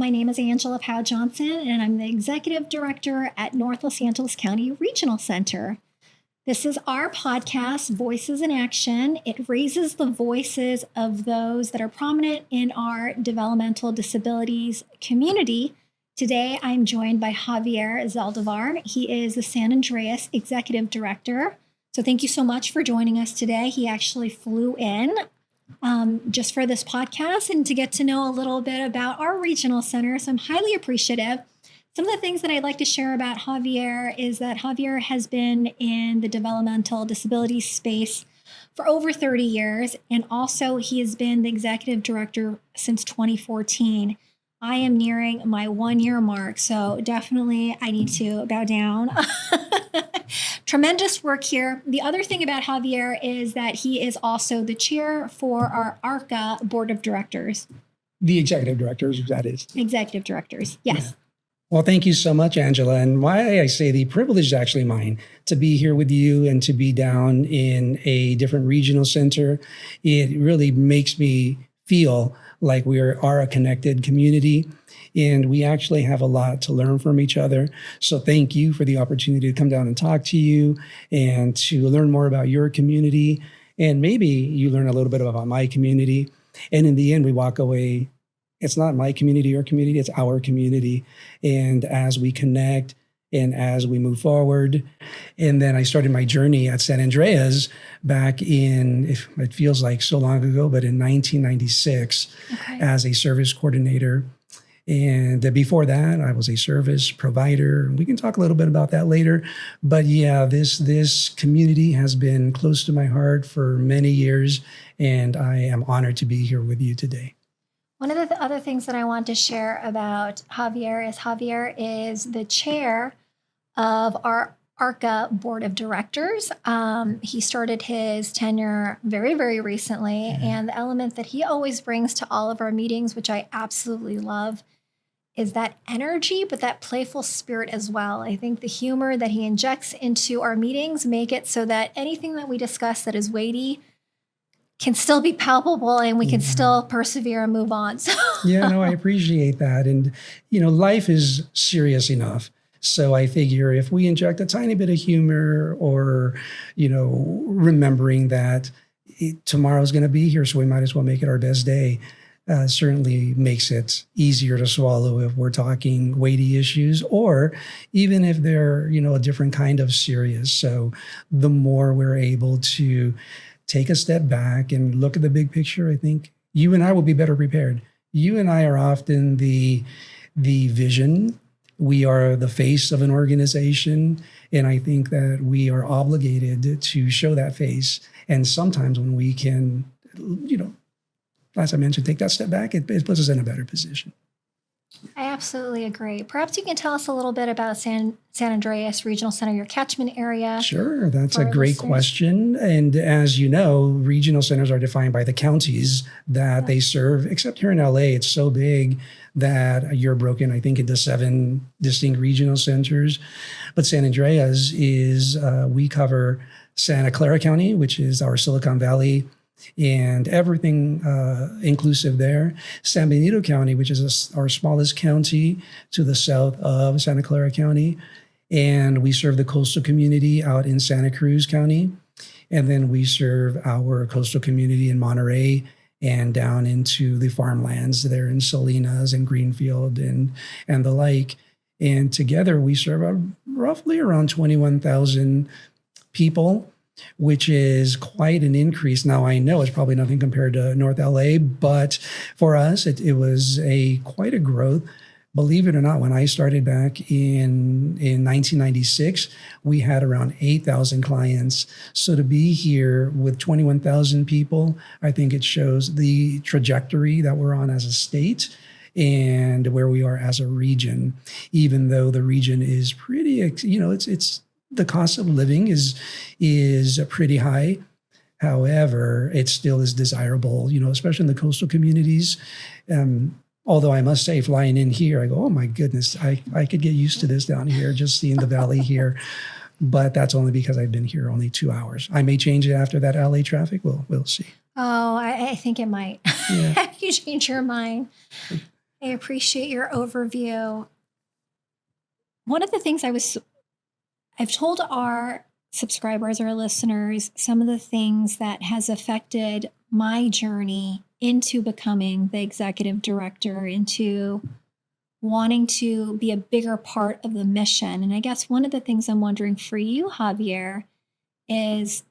My name is Angela Pao-Johnson, and I'm the Executive Director at North Los Angeles County Regional Center. This is our podcast, Voices in Action. It raises the voices of those that are prominent in our developmental disabilities community. Today, I'm joined by Javier Zaldivar. He is the San Andreas Executive Director. So thank you so much for joining us today. He actually flew in just for this podcast and to get to know a little bit about our regional center. So I'm highly appreciative. Some of the things that I'd like to share about Javier is that Javier has been in the developmental disability space for over 30 years, and also he has been the executive director since 2014. I am nearing my 1-year mark, so definitely I need to bow down. Tremendous work here. The other thing about Javier is that he is also the chair for our ARCA Board of Directors. The executive directors, that is. Executive directors, yes. Yeah. Well, thank you so much, Angela. And why I say the privilege is actually mine to be here with you and to be down in a different regional center. It really makes me feel like we are a connected community, and we actually have a lot to learn from each other. So thank you for the opportunity to come down and talk to you and to learn more about your community. And maybe you learn a little bit about my community. And in the end, we walk away. It's not my community or community, it's our community. And as we connect and as we move forward, and then I started my journey at San Andreas back in, it feels like so long ago, but in 1996 as a service coordinator. And before that, I was a service provider. We can talk a little bit about that later. But yeah, this community has been close to my heart for many years, and I am honored to be here with you today. One of the other things that I want to share about Javier is the chair of our ARCA Board of Directors. He started his tenure very, very recently, and the element that he always brings to all of our meetings, which I absolutely love, is that energy, but that playful spirit as well. I think the humor that he injects into our meetings make it so that anything that we discuss that is weighty can still be palpable and we can still persevere and move on. So. Yeah, no, I appreciate that. And, life is serious enough. So I figure if we inject a tiny bit of humor or, remembering that tomorrow's going to be here, so we might as well make it our best day, certainly makes it easier to swallow if we're talking weighty issues, or even if they're, a different kind of serious. So the more we're able to take a step back and look at the big picture, I think you and I will be better prepared. You and I are often the vision. We are the face of an organization. And I think that we are obligated to show that face. And sometimes when we can, as I mentioned, take that step back, it puts us in a better position. I absolutely agree. Perhaps you can tell us a little bit about San Andreas Regional Center, your catchment area. Sure, that's a great question. And as you know, regional centers are defined by the counties that they serve, except here in LA, it's so big that you're broken, I think, into 7 distinct regional centers. But San Andreas is, we cover Santa Clara County, which is our Silicon Valley and everything inclusive there. San Benito County, which is our smallest county to the south of Santa Clara County. And we serve the coastal community out in Santa Cruz County. And then we serve our coastal community in Monterey and down into the farmlands there in Salinas and Greenfield and the like. And together we serve roughly around 21,000 people, which is quite an increase. Now, I know it's probably nothing compared to North LA, but for us, it was quite a growth. Believe it or not, when I started back in 1996, we had around 8,000 clients. So to be here with 21,000 people, I think it shows the trajectory that we're on as a state and where we are as a region, even though the region is pretty, it's the cost of living is pretty high. However, it still is desirable, especially in the coastal communities. Although I must say, flying in here, I go, oh my goodness, I could get used to this down here, just seeing the valley here. But that's only because I've been here only 2 hours. I may change it after that LA traffic. We'll see. Oh, I think it might. Yeah. You change your mind. I appreciate your overview. One of the things I've told our subscribers or listeners some of the things that has affected my journey into becoming the executive director, into wanting to be a bigger part of the mission. And I guess one of the things I'm wondering for you, Javier, is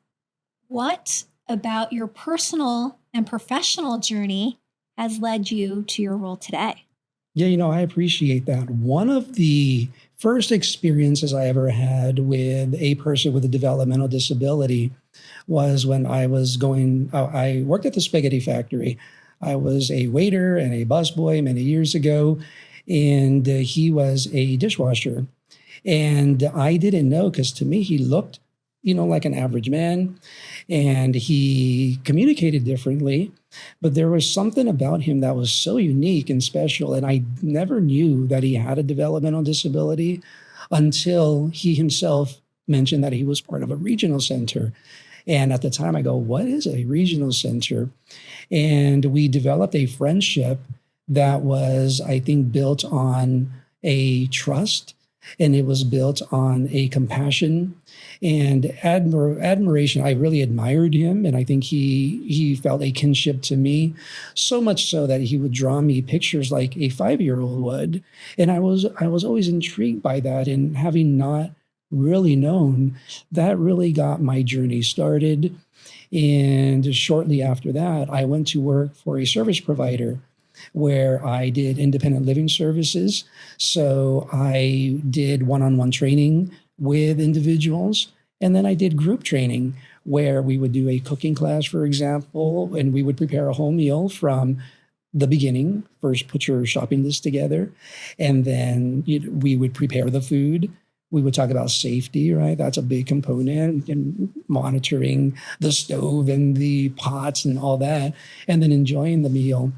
what about your personal and professional journey has led you to your role today? Yeah, I appreciate that. One of the first experiences I ever had with a person with a developmental disability was when I worked at the spaghetti factory. I was a waiter and a busboy many years ago, and he was a dishwasher. And I didn't know, because to me, he looked, like an average man, and he communicated differently. But there was something about him that was so unique and special. And I never knew that he had a developmental disability until he himself mentioned that he was part of a regional center. And at the time I go, what is a regional center? And we developed a friendship that was, I think, built on a trust, and it was built on a compassion and admiration. I really admired him, and I think he felt a kinship to me, so much so that he would draw me pictures like a 5-year-old would. And I was always intrigued by that, and having not really known, that really got my journey started. And shortly after that, I went to work for a service provider where I did independent living services. So I did one-on-one training with individuals. And then I did group training where we would do a cooking class, for example, and we would prepare a whole meal from the beginning. First, put your shopping list together, and then we would prepare the food. We would talk about safety, right? That's a big component, and monitoring the stove and the pots and all that, and then enjoying the meal.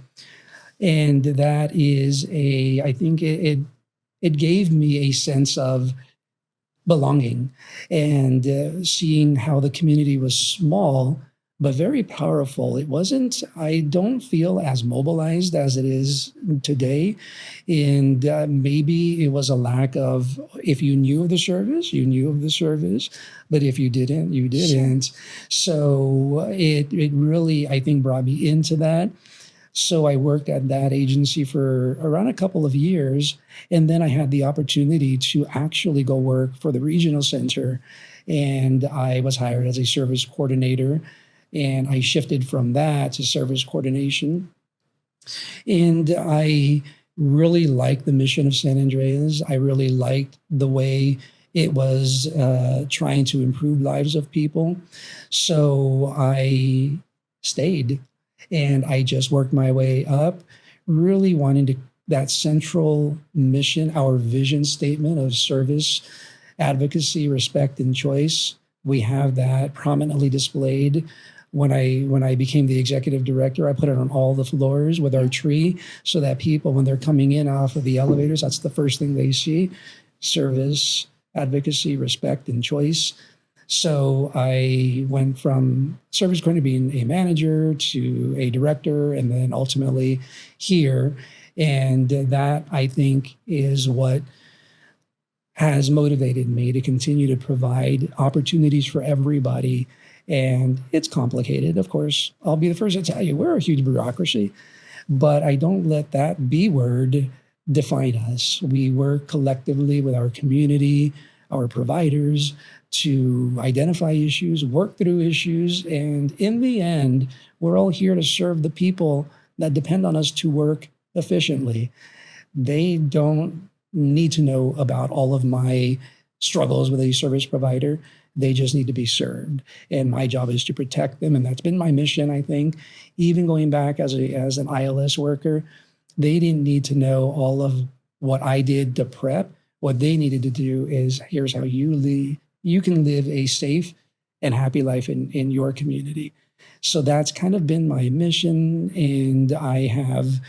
And that is I think it gave me a sense of belonging, and seeing how the community was small but very powerful. It wasn't, I don't feel as mobilized as it is today. And maybe it was a lack of, if you knew of the service, you knew of the service, but if you didn't, you didn't. Sure. So it really, I think, brought me into that. So I worked at that agency for around a couple of years, and then I had the opportunity to actually go work for the regional center, and I was hired as a service coordinator, and I shifted from that to service coordination. And I really liked the mission of San Andreas. I really liked the way it was trying to improve lives of people. So I stayed. And I just worked my way up, really wanting that central mission, our vision statement of service, advocacy, respect, and choice. We have that prominently displayed. When I became the executive director, I put it on all the floors with our tree, so that people, when they're coming in off of the elevators, that's the first thing they see: service, advocacy, respect, and choice. So I went from service coordinator, being a manager, to a director, and then ultimately here. And that, I think, is what has motivated me to continue to provide opportunities for everybody. And it's complicated, of course. I'll be the first to tell you, we're a huge bureaucracy, but I don't let that B word define us. We work collectively with our community, our providers, to identify issues, work through issues, and in the end, we're all here to serve the people that depend on us to work efficiently. They don't need to know about all of my struggles with a service provider. They just need to be served. And my job is to protect them, and that's been my mission, I think. Even going back as an ILS worker, they didn't need to know all of what I did to prep. What they needed to do is, here's how you can live a safe and happy life in your community. So that's kind of been my mission. And I have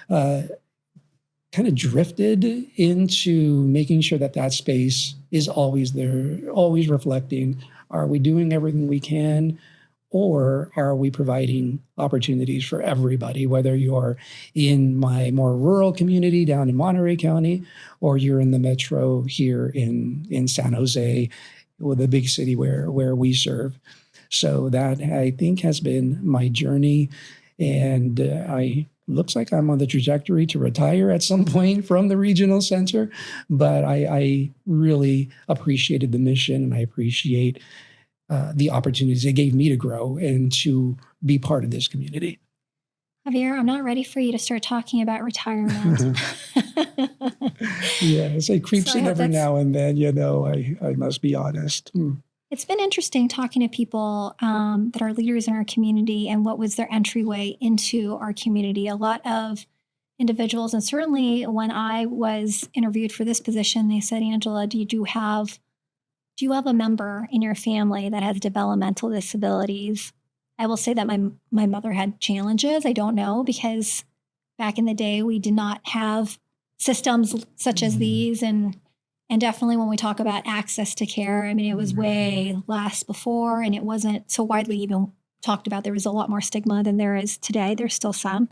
kind of drifted into making sure that space is always there, always reflecting, are we doing everything we can? Or are we providing opportunities for everybody, whether you're in my more rural community down in Monterey County, or you're in the metro here in San Jose, or the big city where we serve. So that, I think, has been my journey. And I looks like I'm on the trajectory to retire at some point from the regional center. But I really appreciated the mission, and I appreciate the opportunities it gave me to grow and to be part of this community. Javier, I'm not ready for you to start talking about retirement. Yes, it creeps in every now and then, I must be honest. It's been interesting talking to people that are leaders in our community and what was their entryway into our community. A lot of individuals, and certainly when I was interviewed for this position, they said, Angela, do you have a member in your family that has developmental disabilities? I will say that my mother had challenges. I don't know, because back in the day, we did not have systems such as these. And definitely when we talk about access to care, I mean, it was way less before, and it wasn't so widely even talked about. There was a lot more stigma than there is today. There's still some.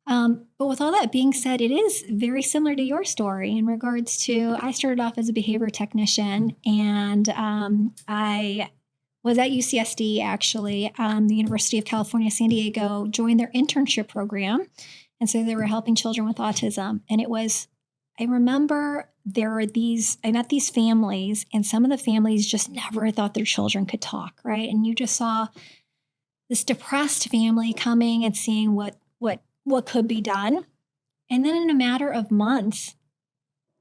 But with all that being said, it is very similar to your story in regards to, I started off as a behavior technician, and I was at UCSD, actually, the University of California, San Diego, joined their internship program. And so they were helping children with autism. And I remember I met these families, and some of the families just never thought their children could talk, right? And you just saw this depressed family coming and seeing what could be done. And then in a matter of months,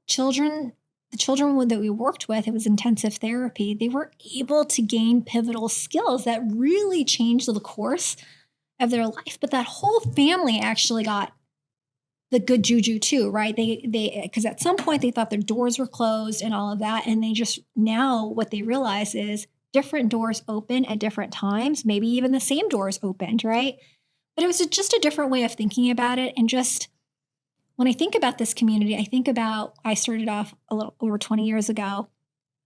the children that we worked with, it was intensive therapy, they were able to gain pivotal skills that really changed the course of their life. But that whole family actually got the good juju too, right? Because at some point they thought their doors were closed and all of that. And now what they realize is different doors open at different times, maybe even the same doors opened, right? But it was just a different way of thinking about it. And just when I think about this community, I started off a little over 20 years ago.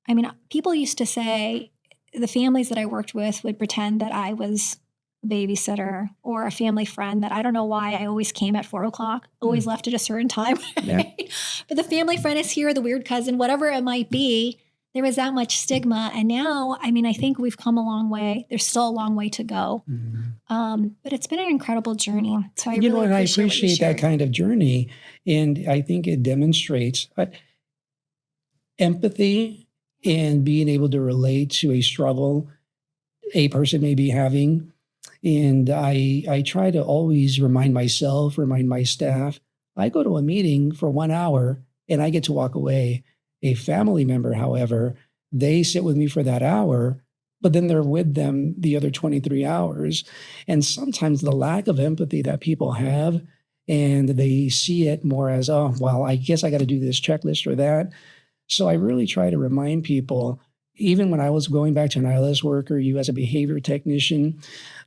I mean, people used to say, the families that I worked with would pretend that I was a babysitter or a family friend, that I don't know why I always came at 4:00, always left at a certain time. Right? Yeah. But the family friend is here, the weird cousin, whatever it might be. There was that much stigma. And now, I mean, I think we've come a long way. There's still a long way to go. But it's been an incredible journey. So I appreciate that kind of journey. And I think it demonstrates empathy and being able to relate to a struggle a person may be having. And I try to always remind my staff, I go to a meeting for 1 hour and I get to walk away. A family member, however, they sit with me for that hour, but then they're with them the other 23 hours. And sometimes the lack of empathy that people have, and they see it more as, oh, well, I guess I got to do this checklist or that. So I really try to remind people, even when I was going back to an ILS worker, you as a behavior technician,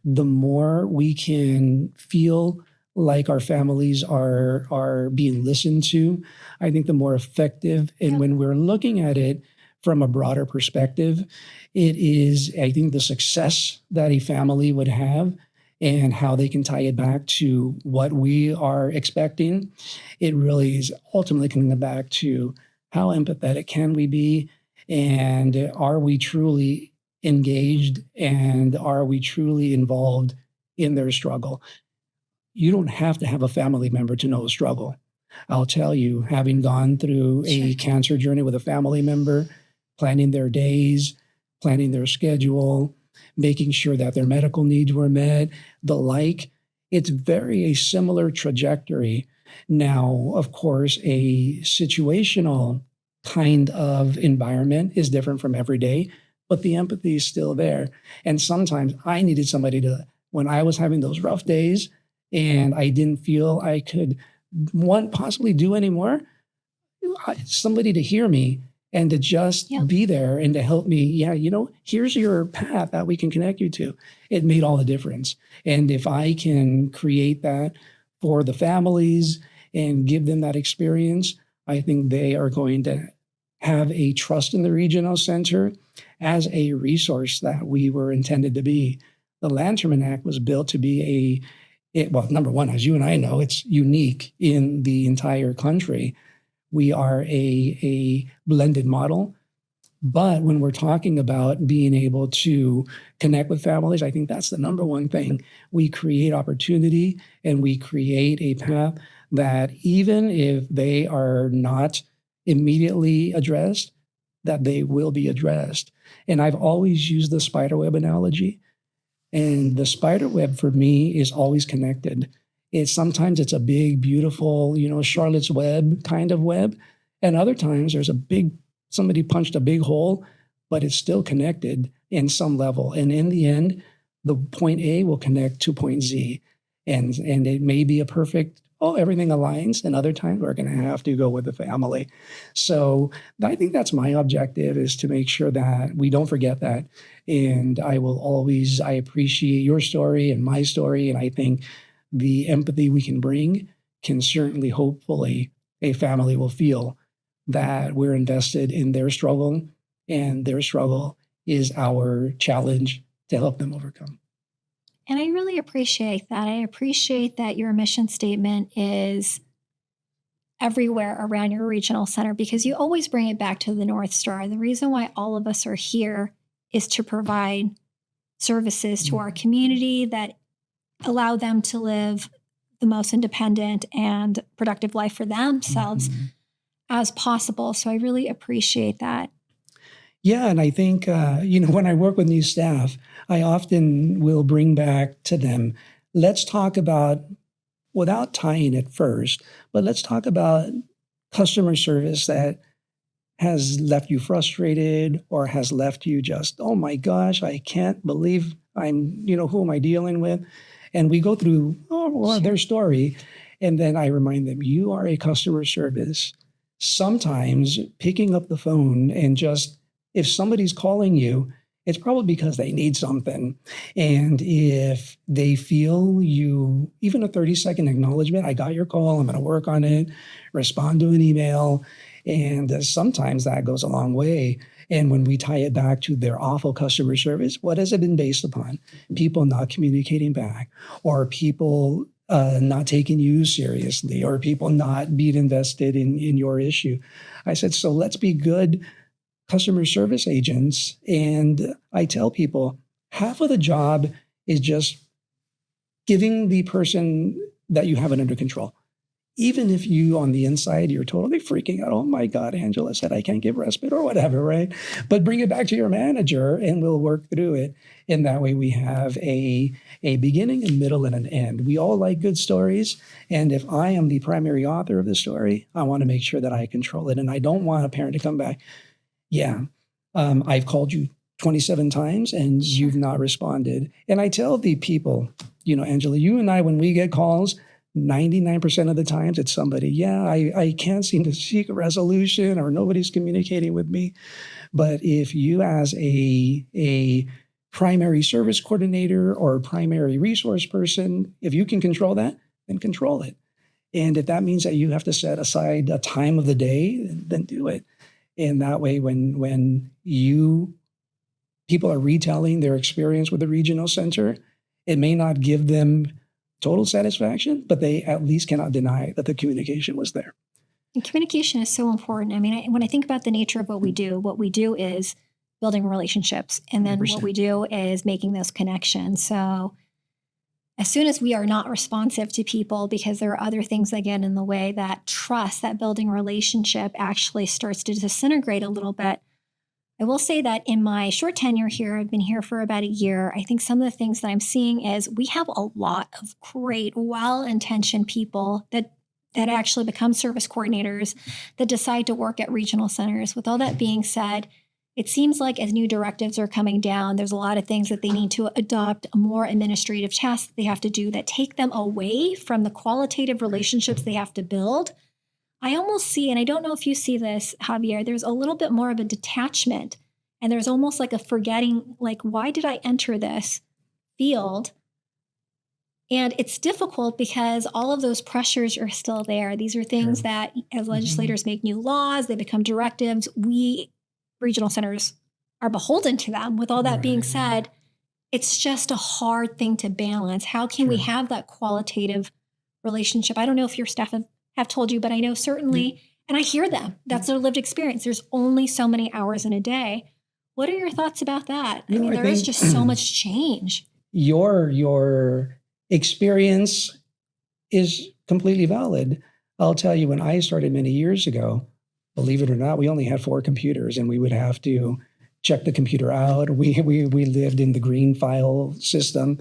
the more we can feel like our families are being listened to, I think the more effective. And when we're looking at it from a broader perspective, it is, I think, the success that a family would have and how they can tie it back to what we are expecting. It really is ultimately coming back to how empathetic can we be, and are we truly engaged, and are we truly involved in their struggle? You don't have to have a family member to know a struggle. I'll tell you, having gone through a cancer journey with a family member, planning their days, planning their schedule, making sure that their medical needs were met, the like, it's a similar trajectory. Now, of course, a situational kind of environment is different from every day, but the empathy is still there. And sometimes I needed somebody when I was having those rough days, and I didn't feel I could possibly do anymore, somebody to hear me and to just be there and to help me. Here's your path that we can connect you to. It made all the difference. And if I can create that for the families and give them that experience, I think they are going to have a trust in the regional center as a resource that we were intended to be. The Lanterman Act was built to be well, number one, as you and I know, it's unique in the entire country. We are a blended model. But when we're talking about being able to connect with families, I think that's the number one thing. We create opportunity and we create a path that even if they are not immediately addressed, that they will be addressed. And I've always used the spiderweb analogy. And the spiderweb for me is always connected. Sometimes it's a big, beautiful, Charlotte's Web kind of web. And other times there's somebody punched a big hole, but it's still connected in some level. And in the end, the point A will connect to point Z. And it may be a perfect, everything aligns. And other times we're going to have to go with the family. So I think that's my objective, is to make sure that we don't forget that. And I appreciate your story and my story. And I think the empathy we can bring can certainly, hopefully, a family will feel that we're invested in their struggle, and their struggle is our challenge to help them overcome. And I really appreciate that. I appreciate that your mission statement is everywhere around your regional center, because you always bring it back to the North Star. The reason why all of us are here is to provide services to our community that allow them to live the most independent and productive life for themselves as possible. So I really appreciate that. Yeah, and I think, when I work with new staff, I often will bring back to them, let's talk about, without tying it first, but let's talk about customer service that has left you frustrated or has left you just, oh my gosh, I can't believe who am I dealing with? And we go through their story. And then I remind them, you are a customer service. Sometimes picking up the phone and just, if somebody's calling you, it's probably because they need something. And if they feel even a 30-second acknowledgement, I got your call, I'm going to work on it, respond to an email. And sometimes that goes a long way. And when we tie it back to their awful customer service, what has it been based upon? People not communicating back, or people not taking you seriously, or people not being invested in your issue. I said, so let's be good customer service agents. And I tell people, half of the job is just giving the person that you have it under control. Even if you on the inside, you're totally freaking out. Oh my God, Angela said I can't give respite or whatever, right? But bring it back to your manager and we'll work through it. And that way we have a beginning, a middle, and an end. We all like good stories. And if I am the primary author of the story, I want to make sure that I control it. And I don't want a parent to come back, I've called you 27 times and you've not responded. And I tell the people, Angela, you and I, when we get calls, 99% of the times it's somebody, I can't seem to seek a resolution, or nobody's communicating with me. But if you as a primary service coordinator or primary resource person, if you can control that, then control it. And if that means that you have to set aside a time of the day, then do it. And that way, when people are retelling their experience with the regional center, it may not give them total satisfaction, but they at least cannot deny that the communication was there. And communication is so important. I mean, when I think about the nature of what we do is building relationships. And then 100%. What we do is making those connections. So as soon as we are not responsive to people because there are other things that get in the way, that trust, that building relationship actually starts to disintegrate a little bit. I will say that in my short tenure here, I've been here for about a year. I think some of the things that I'm seeing is we have a lot of great, well-intentioned people that actually become service coordinators that decide to work at regional centers. With all that being said, it seems like as new directives are coming down, there's a lot of things that they need to adopt, more administrative tasks that they have to do that take them away from the qualitative relationships they have to build. I almost see, and I don't know if you see this, Javier, there's a little bit more of a detachment, and there's almost like a forgetting, like, why did I enter this field? And it's difficult because all of those pressures are still there. These are things that as legislators make new laws, they become directives. We regional centers are beholden to them. With all that being said, it's just a hard thing to balance. How can we Sure. have that qualitative relationship? I don't know if your staff have told you, but I know certainly, and I hear them, that's their lived experience. There's only so many hours in a day. What are your thoughts about that? I mean, I there is think just so much change. your experience is completely valid. I'll tell you, when I started many years ago, believe it or not, we only had 4 computers, and we would have to check the computer out. We lived in the green file system.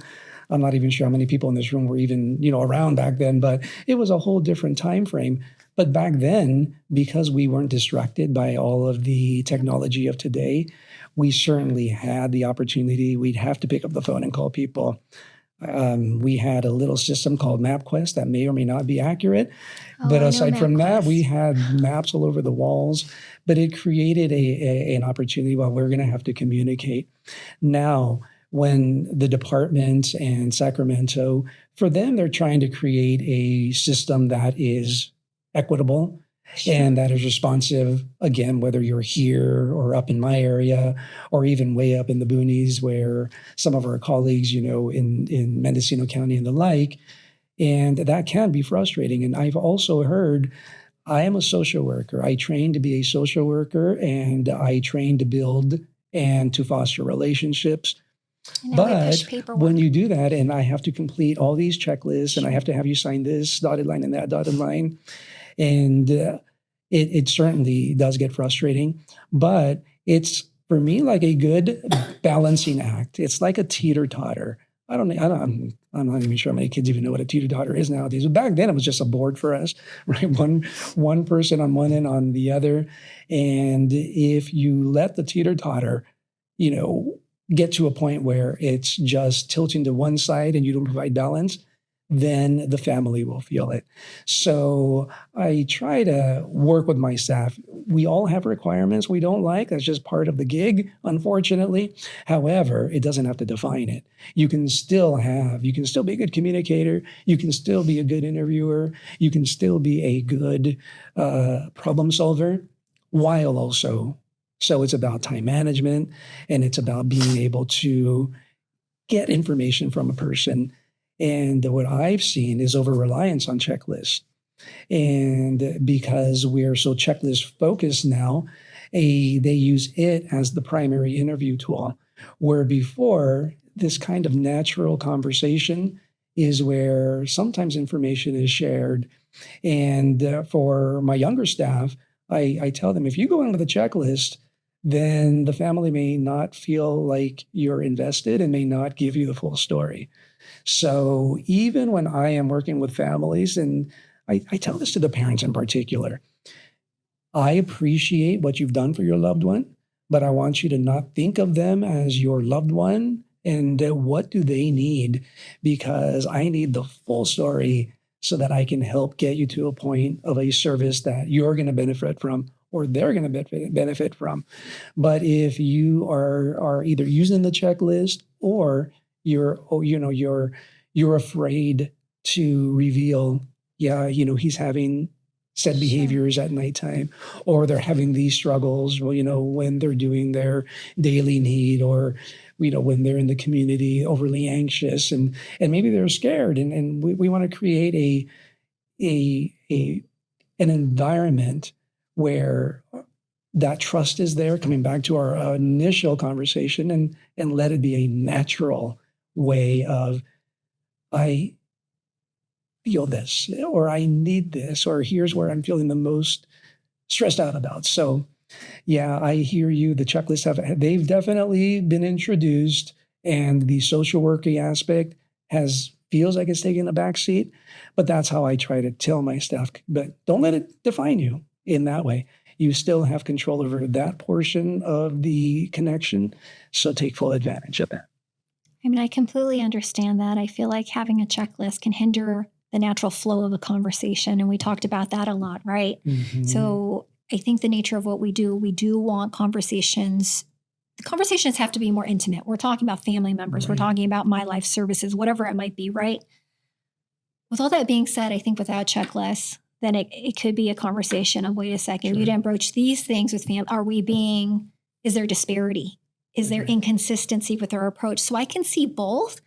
I'm not even sure how many people in this room were even, around back then, but it was a whole different time frame. But back then, because we weren't distracted by all of the technology of today, we certainly had the opportunity. We'd have to pick up the phone and call people. We had a little system called MapQuest that may or may not be accurate. But aside from that, we had maps all over the walls. But it created an opportunity while we're going to have to communicate. Now, when the department and Sacramento, for them, they're trying to create a system that is equitable and that is responsive, again, whether you're here or up in my area or even way up in the boonies where some of our colleagues, in Mendocino County and the like. And that can be frustrating. And I've also heard, I am a social worker. I trained to be a social worker, and I trained to build and to foster relationships. But when you do that, and I have to complete all these checklists, and I have to have you sign this dotted line and that dotted line, and it certainly does get frustrating, but it's, for me, like a good balancing act. It's like a teeter-totter. I'm not even sure how many kids even know what a teeter-totter is nowadays. But back then, it was just a board for us, right? One person on one end, on the other. And if you let the teeter-totter, get to a point where it's just tilting to one side and you don't provide balance, then the family will feel it. So I try to work with my staff. We all have requirements we don't like. That's just part of the gig, unfortunately. However, it doesn't have to define it. You can still be a good communicator. You can still be a good interviewer. You can still be a good problem solver, while also. So it's about time management, and it's about being able to get information from a person. And what I've seen is over-reliance on checklists. And because we're so checklist focused now, they use it as the primary interview tool, where before, this kind of natural conversation is where sometimes information is shared. And for my younger staff, I tell them, if you go into the checklist, then the family may not feel like you're invested and may not give you the full story. So even when I am working with families, and I tell this to the parents in particular, I appreciate what you've done for your loved one, but I want you to not think of them as your loved one and what do they need, because I need the full story so that I can help get you to a point of a service that you're going to benefit from or they're going to benefit from. But if you are either using the checklist or you're afraid to reveal, he's having said behaviors at nighttime, or they're having these struggles, when they're doing their daily need, or, when they're in the community overly anxious and maybe they're scared. And we want to create an environment where that trust is there, coming back to our initial conversation, and let it be a natural way of, I feel this, or I need this, or here's where I'm feeling the most stressed out about. So yeah, I hear you. The checklists they've definitely been introduced, and the social working aspect feels like it's taking a back seat, but that's how I try to tell my staff. But don't let it define you in that way. You still have control over that portion of the connection, so take full advantage of that. I mean, I completely understand that. I feel like having a checklist can hinder the natural flow of a conversation. And we talked about that a lot, right? Mm-hmm. So I think the nature of what we do want conversations. The conversations have to be more intimate. We're talking about family members. Right. We're talking about my life services, whatever it might be, right? With all that being said, I think without checklists, then it could be a conversation of, wait a second, Sure. You didn't broach these things with family. Is there disparity? Is there inconsistency with our approach? So I can see both.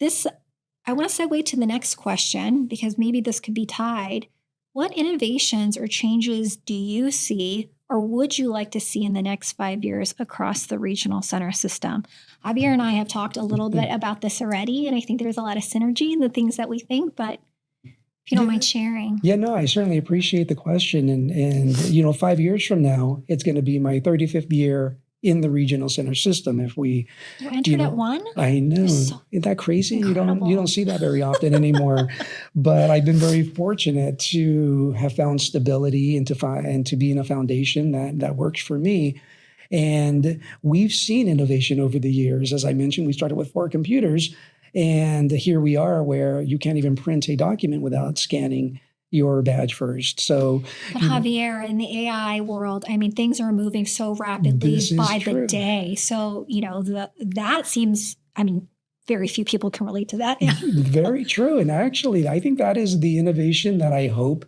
I want to segue to the next question, because maybe this could be tied. What innovations or changes do you see or would you like to see in the next 5 years across the regional center system? Javier and I have talked a little bit about this already, and I think there's a lot of synergy in the things that we think, but if you don't mind sharing. Yeah, no, I certainly appreciate the question. And 5 years from now, it's going to be my 35th year in the regional center system. If we You entered at one? I know. Isn't that crazy? Incredible. You don't see that very often anymore. But I've been very fortunate to have found stability and to be in a foundation that works for me. And we've seen innovation over the years. As I mentioned, we started with 4 computers, and here we are where you can't even print a document without scanning your badge first. So, but Javier, in the AI world, I mean, things are moving so rapidly by the day. So, that seems, very few people can relate to that. Yeah. Very true. And actually, I think that is the innovation that I hope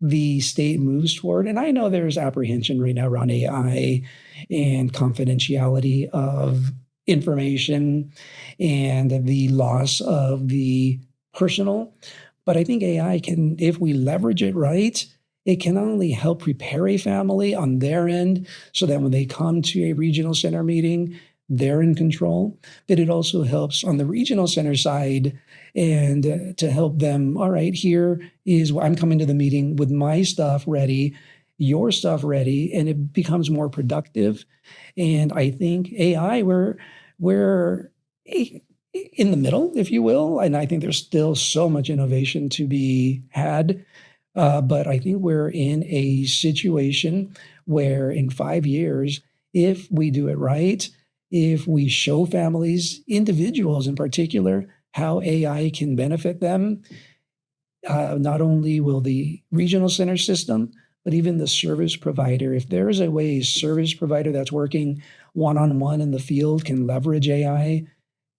the state moves toward. And I know there's apprehension right now around AI and confidentiality of information and the loss of the personal. But I think AI can, if we leverage it right, it can not only help prepare a family on their end so that when they come to a regional center meeting, they're in control, but it also helps on the regional center side and to help them, all right, here is I'm coming to the meeting with my stuff ready, your stuff ready, and it becomes more productive. And I think AI, we're in the middle, if you will. And I think there's still so much innovation to be had. But I think we're in a situation where in 5 years, if we do it right, if we show families, individuals in particular, how AI can benefit them, not only will the regional center system, but even the service provider, if there is a service provider that's working one-on-one in the field can leverage AI,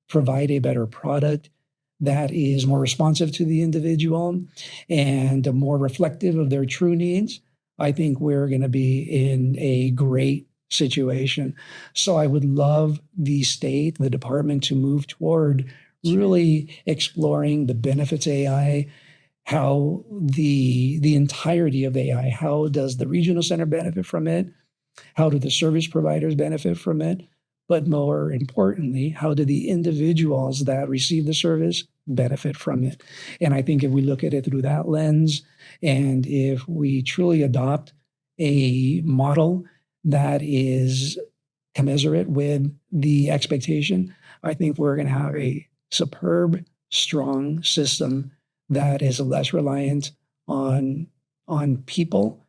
provide a better product that is more responsive to the individual and more reflective of their true needs, I think we're going to be in a great situation. So I would love the state, the department to move toward really exploring the benefits of AI, how the entirety of AI, how does the regional center benefit from it? How do the service providers benefit from it? But more importantly, how do the individuals that receive the service benefit from it? And I think if we look at it through that lens, and if we truly adopt a model that is commensurate with the expectation, I think we're going to have a superb, strong system that is less reliant on people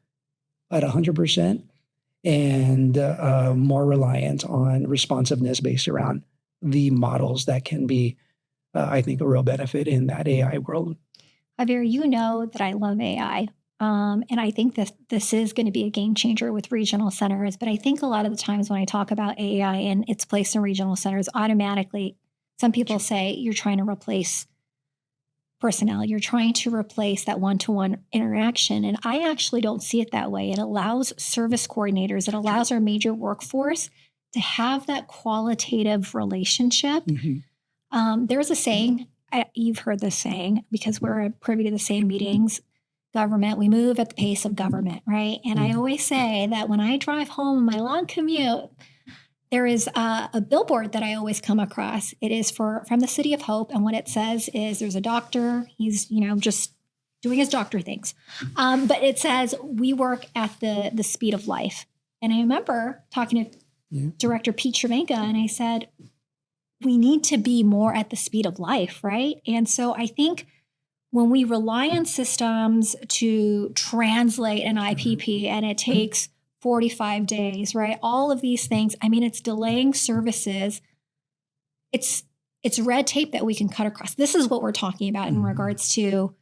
at 100%. And more reliant on responsiveness based around the models that can be, I think, a real benefit in that AI world. Javier, you know that I love AI. And I think that this is going to be a game changer with regional centers. But I think a lot of the times when I talk about AI and its place in regional centers, automatically, some people say you're trying to replace personnel. You're trying to replace that one-to-one interaction. And I actually don't see it that way. It allows service coordinators, it allows our major workforce to have that qualitative relationship. Mm-hmm. There's a saying, you've heard this saying, because we're privy to the same meetings, government, we move at the pace of government, right? And I always say that when I drive home on my long commute, there is a billboard that I always come across. It is from the City of Hope. And what it says is there's a doctor. He's, just doing his doctor things. But it says, we work at the speed of life. And I remember talking to Director Pete Cervenka, and I said, we need to be more at the speed of life, right? And so I think when we rely on systems to translate an IPP and it takes 45 days, right? All of these things. It's delaying services. It's red tape that we can cut across. This is what we're talking about in regards to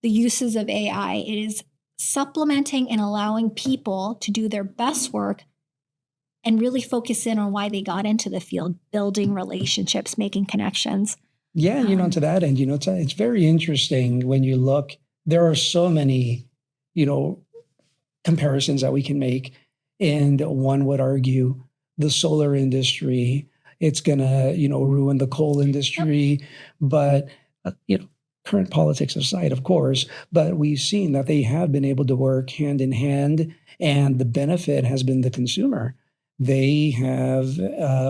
the uses of AI. It is supplementing and allowing people to do their best work and really focus in on why they got into the field, building relationships, making connections. Yeah, to that end, it's very interesting when you look, there are so many, comparisons that we can make. And one would argue the solar industry. It's going to, ruin the coal industry. But, current politics aside, of course, but we've seen that they have been able to work hand in hand, and the benefit has been the consumer. They have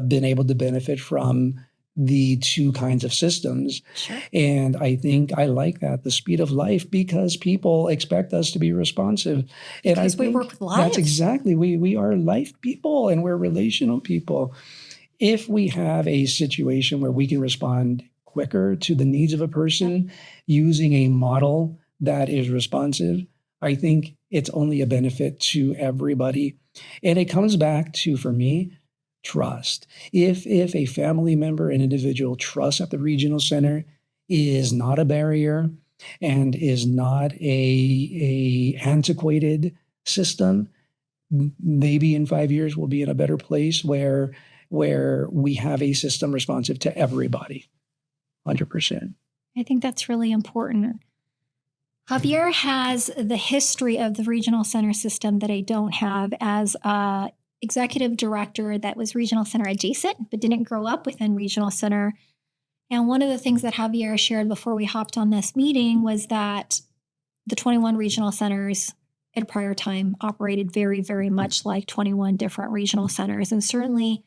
been able to benefit from the two kinds of systems. Sure. And I think I like that, the speed of life, because people expect us to be responsive. And because I think we work with lives. That's exactly, we are life people and we're relational people. If we have a situation where we can respond quicker to the needs of a person using a model that is responsive, I think it's only a benefit to everybody. And it comes back to, for me, trust. If a family member, an individual trusts at the regional center is not a barrier and is not a antiquated system, maybe in 5 years we'll be in a better place where we have a system responsive to everybody. 100%. I think that's really important. Javier has the history of the regional center system that I don't have, as a executive director that was regional center adjacent, but didn't grow up within regional center. And one of the things that Javier shared before we hopped on this meeting was that the 21 regional centers at a prior time operated very, very much like 21 different regional centers. And certainly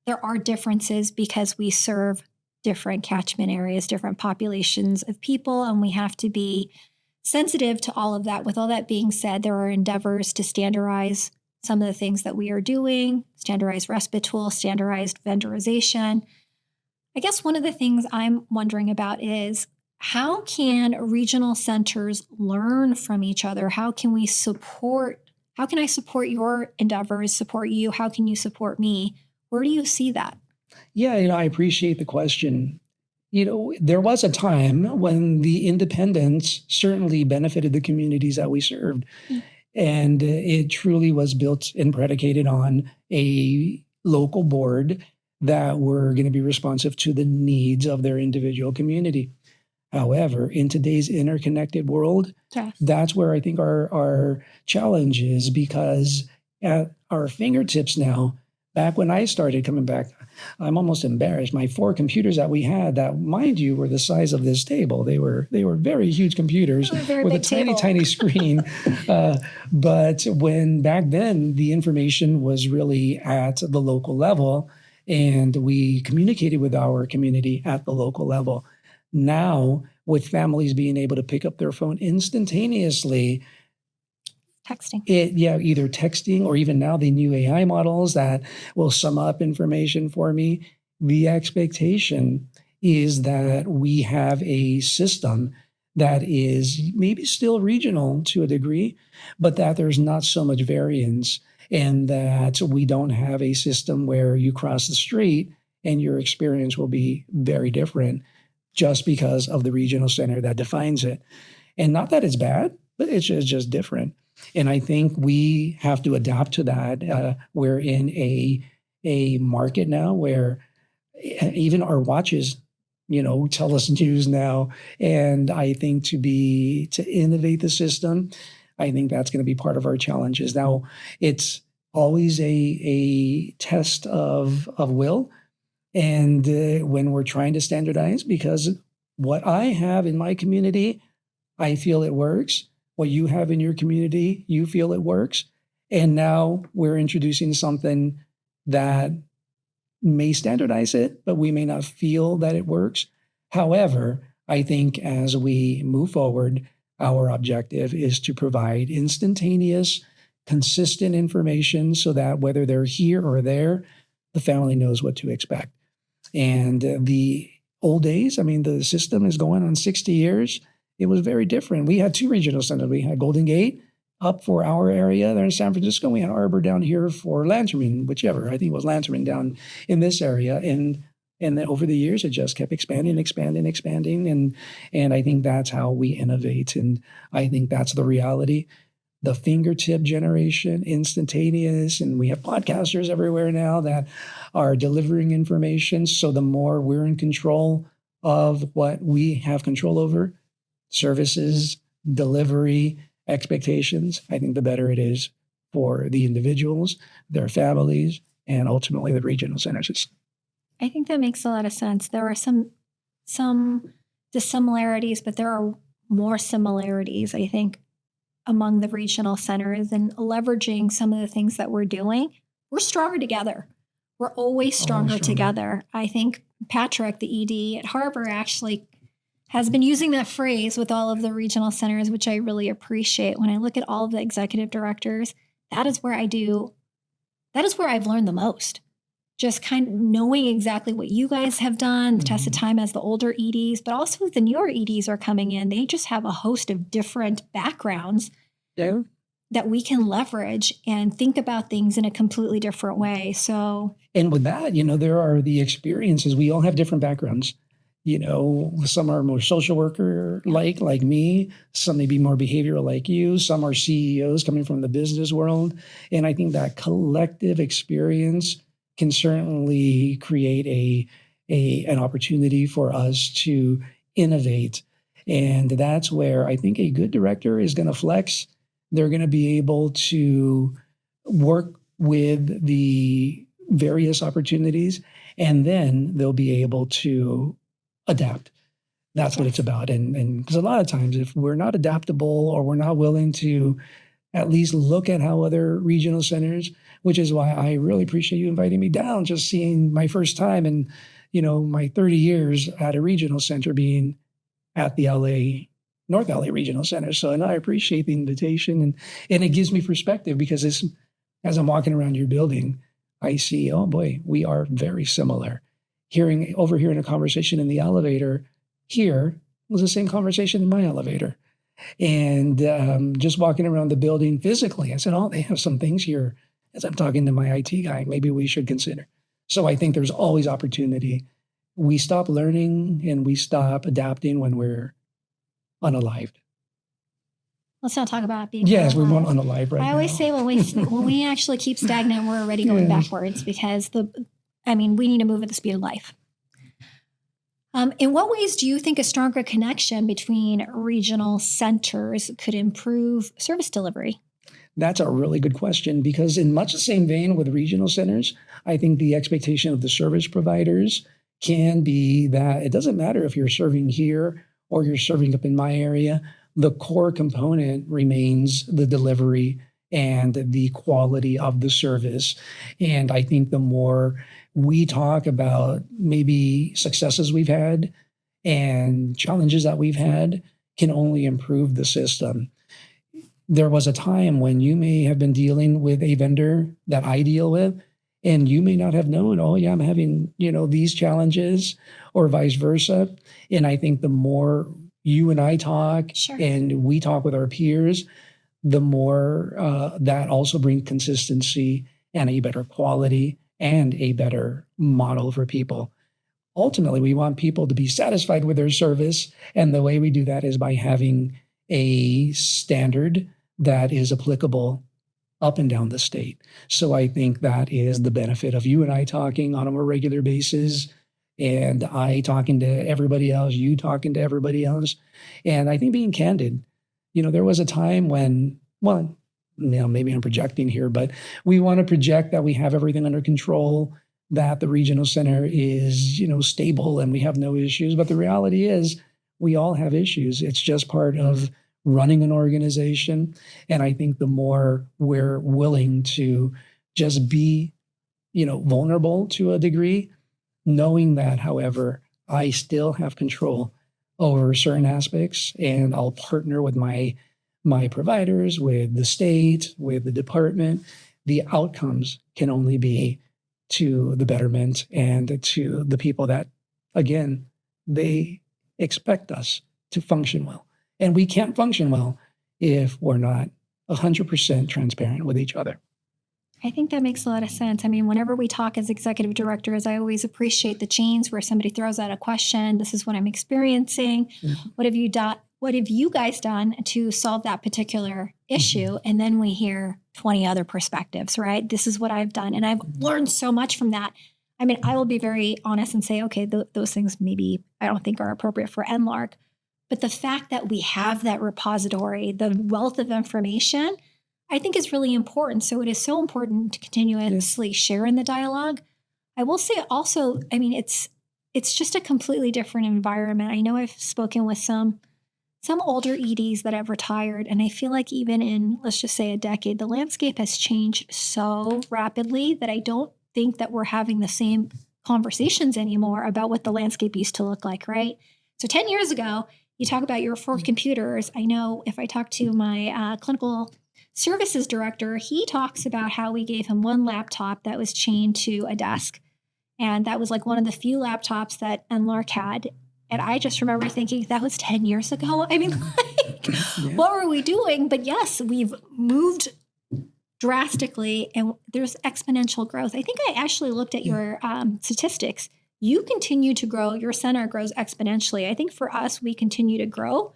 there are differences because we serve different catchment areas, different populations of people, and we have to be sensitive to all of that. With all that being said, there are endeavors to standardize some of the things that we are doing, standardized respite tools, standardized vendorization. I guess one of the things I'm wondering about is, how can regional centers learn from each other? How can I support your endeavors, support you? How can you support me? Where do you see that? Yeah, I appreciate the question. There was a time when the independents certainly benefited the communities that we served. Mm. And it truly was built and predicated on a local board that were going to be responsive to the needs of their individual community. However, in today's interconnected world, yes, that's where I think our challenge is, because at our fingertips now, back when I started coming back, I'm almost embarrassed. My 4 computers that we had, that, mind you, were the size of this table. They were very huge computers with a tiny screen. But when back then the information was really at the local level, and we communicated with our community at the local level. Now, with families being able to pick up their phone instantaneously, texting. Either texting, or even now the new AI models that will sum up information for me. The expectation is that we have a system that is maybe still regional to a degree, but that there's not so much variance, and that we don't have a system where you cross the street and your experience will be very different just because of the regional center that defines it. And not that it's bad, but it's just different. And I think we have to adapt to that. We're in a market now where even our watches, tell us news now. And I think to innovate the system, I think that's going to be part of our challenges. Now, it's always a test of will. And when we're trying to standardize, because what I have in my community, I feel it works. What you have in your community, you feel it works. And now we're introducing something that may standardize it, but we may not feel that it works. However, I think as we move forward, our objective is to provide instantaneous, consistent information so that whether they're here or there, the family knows what to expect. And the old days, the system is going on 60 years. It was very different. We had 2 regional centers. We had Golden Gate up for our area there in San Francisco. We had Arbor down here for Lanterman, whichever. I think it was Lanterman down in this area. And then over the years, it just kept expanding. And I think that's how we innovate. And I think that's the reality. The fingertip generation, instantaneous, and we have podcasters everywhere now that are delivering information. So the more we're in control of what we have control over, services, delivery, expectations, I think the better it is for the individuals, their families, and ultimately the regional centers. I think that makes a lot of sense. There are some dissimilarities, but there are more similarities, I think, among the regional centers, and leveraging some of the things that we're doing. We're stronger together. We're always stronger together. I think Patrick, the ED at Harbor, actually has been using that phrase with all of the regional centers, which I really appreciate. When I look at all of the executive directors, that is where I've learned the most. Just kind of knowing exactly what you guys have done, the test of time as the older EDs, but also the newer EDs are coming in. They just have a host of different backgrounds that we can leverage and think about things in a completely different way. So, and with that, there are the experiences. We all have different backgrounds. Some are more social worker like me. Some may be more behavioral like you. Some are CEOs coming from the business world. And I think that collective experience can certainly create an opportunity for us to innovate. And that's where I think a good director is going to flex. They're going to be able to work with the various opportunities, and then they'll be able to adapt. That's what it's about. And because a lot of times if we're not adaptable or we're not willing to at least look at how other regional centers, which is why I really appreciate you inviting me down, just seeing my first time and, my 30 years at a regional center being at the North LA Regional Center. So, and I appreciate the invitation, and it gives me perspective because as I'm walking around your building, I see, oh boy, we are very similar. Overhearing a conversation in the elevator here was the same conversation in my elevator. And just walking around the building physically, I said, oh, they have some things here. As I'm talking to my IT guy, maybe we should consider. So I think there's always opportunity. We stop learning and we stop adapting when we're unalived. Let's not talk about being Yes, unalive. we want unalive right now. I always say when we actually keep stagnant, we're already going backwards because we need to move at the speed of life. In what ways do you think a stronger connection between regional centers could improve service delivery? That's a really good question, because in much the same vein with regional centers, I think the expectation of the service providers can be that it doesn't matter if you're serving here or you're serving up in my area. The core component remains the delivery and the quality of the service. And I think the more we talk about maybe successes we've had and challenges that we've had can only improve the system. There was a time when you may have been dealing with a vendor that I deal with, and you may not have known, oh yeah, I'm having, these challenges, or vice versa. And I think the more you and I talk and we talk with our peers, the more that also brings consistency and a better quality and a better model for people. Ultimately, we want people to be satisfied with their service. And the way we do that is by having a standard that is applicable up and down the state. So I think that is the benefit of you and I talking on a more regular basis, and I talking to everybody else, you talking to everybody else. And I think being candid, there was a time when, maybe I'm projecting here, but we want to project that we have everything under control, that the regional center is, stable and we have no issues. But the reality is we all have issues. It's just part of running an organization. And I think the more we're willing to just be, vulnerable to a degree, knowing that, however, I still have control over certain aspects, and I'll partner with my providers, with the state, with the department, the outcomes can only be to the betterment and to the people that, again, they expect us to function well. And we can't function well if we're not 100% transparent with each other. I think that makes a lot of sense. Whenever we talk as executive directors, I always appreciate the chains where somebody throws out a question. This is what I'm experiencing. Mm-hmm. What have you guys done to solve that particular issue? Mm-hmm. And then we hear 20 other perspectives, right? This is what I've done. And I've learned so much from that. I will be very honest and say, okay, those things maybe I don't think are appropriate for NLARC. But the fact that we have that repository, the wealth of information, I think is really important. So it is so important to continuously share in the dialogue. I will say also, I mean, it's just a completely different environment. I know I've spoken with some older EDs that have retired, and I feel like even in, let's just say, a decade, the landscape has changed so rapidly that I don't think that we're having the same conversations anymore about what the landscape used to look like, right? So 10 years ago, you talk about your 4 computers. I know if I talk to my clinical services director, he talks about how we gave him one laptop that was chained to a desk. And that was like one of the few laptops that NLARC had. And I just remember thinking that was 10 years ago. I mean, like, what were we doing? But yes, we've moved drastically and there's exponential growth. I think I actually looked at your statistics. You continue to grow. Your center grows exponentially. I think for us, we continue to grow,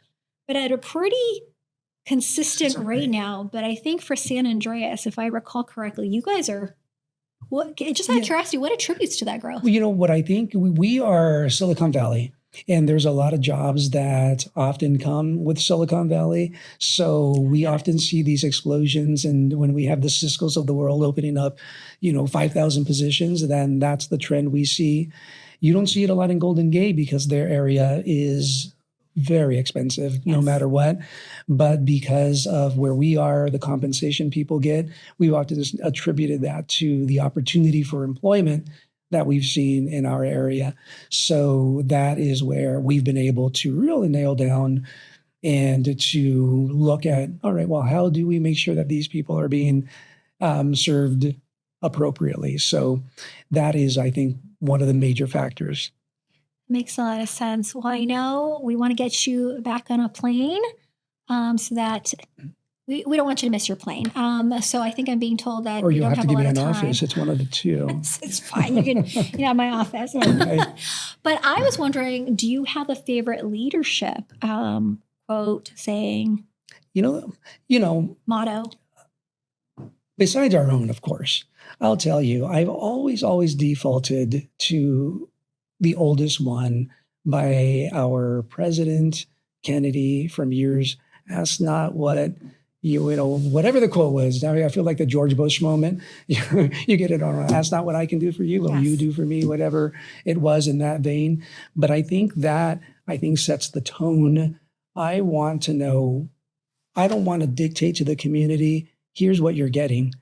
but at a pretty consistent rate now. But I think for San Andreas, if I recall correctly, you guys are, just out of curiosity, what attributes to that growth? Well, what I think, we are Silicon Valley. And there's a lot of jobs that often come with Silicon Valley. So we often see these explosions. And when we have the Ciscos of the world opening up, 5,000 positions, then that's the trend we see. You don't see it a lot in Golden Gate because their area is very expensive no matter what. But because of where we are, the compensation people get, we've often just attributed that to the opportunity for employment that we've seen in our area. So that is where we've been able to really nail down and to look at, all right, well, how do we make sure that these people are being served appropriately? So that is, I think, one of the major factors. Makes a lot of sense. Well, I know we want to get you back on a plane so that we don't want you to miss your plane. So I think I'm being told that or you don't have to give me an time. office. It's one of the two. It's fine. You can have my office. Okay. But I was wondering, do you have a favorite leadership quote, saying, motto? Besides our own, of course, I'll tell you, I've always defaulted to the oldest one by our president, Kennedy, from years. Ask not what whatever the quote was. Now I feel like the George Bush moment. You get it on. Ask not what I can do for you, what will you do for me, whatever it was in that vein. But I think sets the tone. I want to know, I don't want to dictate to the community, here's what you're getting.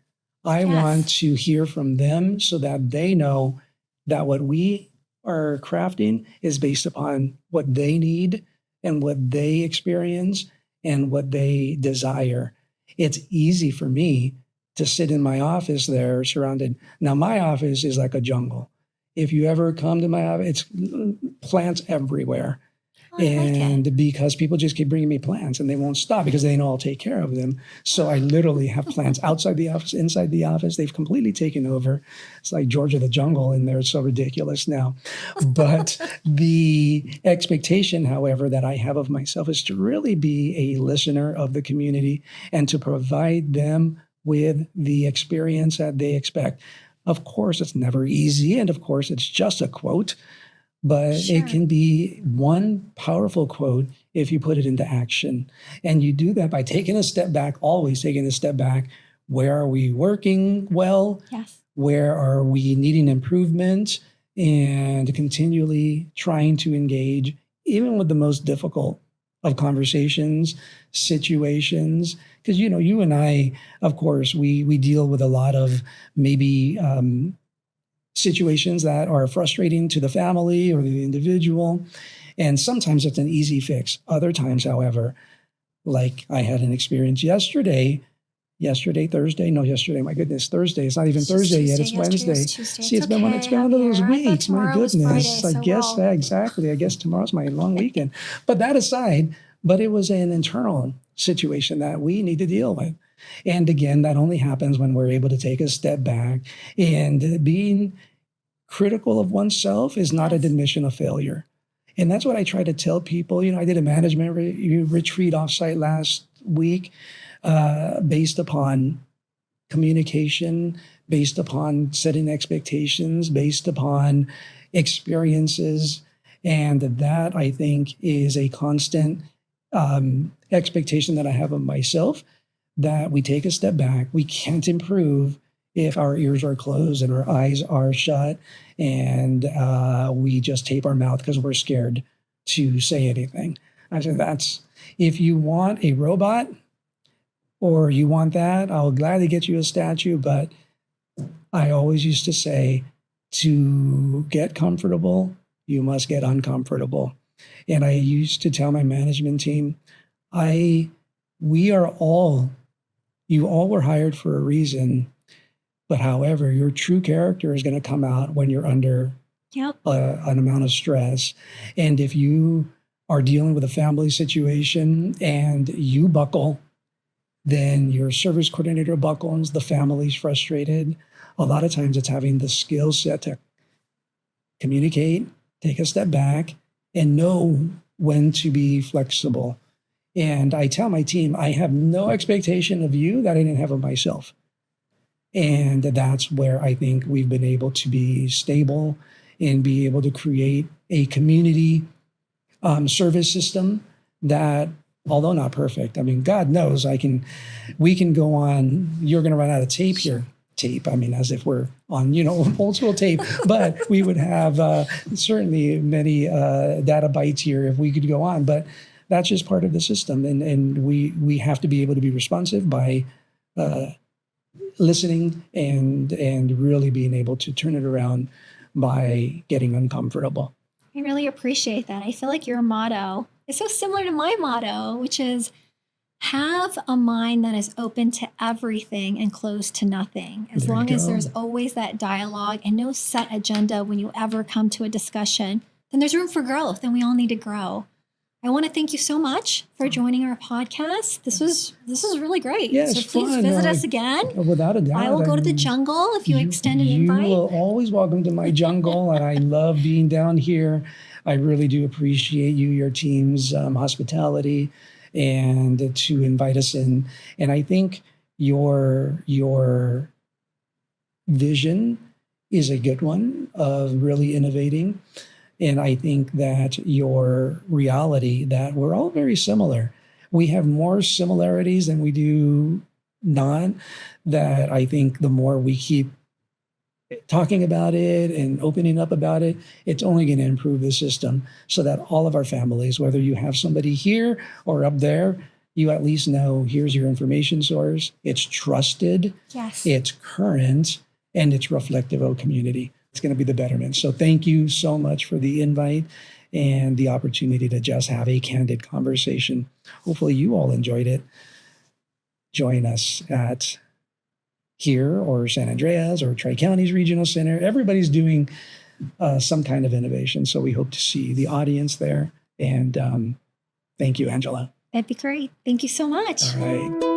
I want to hear from them so that they know that what we are crafting is based upon what they need and what they experience and what they desire. It's easy for me to sit in my office there surrounded. Now, my office is like a jungle. If you ever come to my office, it's plants everywhere. And because people just keep bringing me plants and they won't stop because they know I'll take care of them. So I literally have plants outside the office, inside the office. They've completely taken over. It's like George of the Jungle in there. It's so ridiculous now. But the expectation, however, that I have of myself is to really be a listener of the community and to provide them with the experience that they expect. Of course, it's never easy. And of course, it's just a quote. But it can be one powerful quote if you put it into action. And you do that by taking a step back, always taking a step back. Where are we working well? Yes. Where are we needing improvement? And continually trying to engage, even with the most difficult of conversations, situations. Because, you and I, of course, we deal with a lot of maybe situations that are frustrating to the family or the individual. And sometimes it's an easy fix. Other times, however, like I had an experience yesterday, Thursday. My goodness, Thursday. It's not even Thursday yet. It's Wednesday. See, it's been one of those weeks. My goodness. Friday, I guess tomorrow's my long weekend. But that aside, it was an internal situation that we need to deal with. And again, that only happens when we're able to take a step back. And being critical of oneself is not an admission of failure. And that's what I try to tell people. I did a management retreat offsite last week based upon communication, based upon setting expectations, based upon experiences. And that, I think, is a constant expectation that I have of myself. that we take a step back. We can't improve if our ears are closed and our eyes are shut and we just tape our mouth because we're scared to say anything. I said, if you want a robot or you want that, I'll gladly get you a statue. But I always used to say, to get comfortable, you must get uncomfortable. And I used to tell my management team, you all were hired for a reason. But however, your true character is going to come out when you're under an amount of stress. And if you are dealing with a family situation and you buckle, then your service coordinator buckles, the family's frustrated. A lot of times it's having the skill set to communicate, take a step back, and know when to be flexible. And I tell my team, I have no expectation of you that I didn't have of myself. And that's where I think we've been able to be stable and be able to create a community service system that, although not perfect, I mean, God knows we can go on, you're going to run out of tape here. I mean, as if we're on, old school tape, but we would have certainly many data bytes here if we could go on, but that's just part of the system. And we have to be able to be responsive by listening and really being able to turn it around by getting uncomfortable. I really appreciate that. I feel like your motto is so similar to my motto, which is have a mind that is open to everything and closed to nothing. As long as there's always that dialogue and no set agenda when you ever come to a discussion, then there's room for growth and we all need to grow. I want to thank you so much for joining our podcast. This was really great. Yes, so please visit us again. Without a doubt. I will go to the jungle if you extend an invite. You are always welcome to my jungle, and I love being down here. I really do appreciate your team's hospitality and to invite us in. And I think your vision is a good one of really innovating. And I think that your reality, that we're all very similar. We have more similarities than we do not, that I think the more we keep talking about it and opening up about it, it's only going to improve the system so that all of our families, whether you have somebody here or up there, you at least know here's your information source. It's trusted, yes, it's current, and it's reflective of community. It's going to be the betterment. So thank you so much for the invite and the opportunity to just have a candid conversation. Hopefully you all enjoyed it. Join us at here or San Andreas or Tri-Counties Regional Center. Everybody's doing some kind of innovation. So we hope to see the audience there. And thank you, Angela. That'd be great. Thank you so much. All right.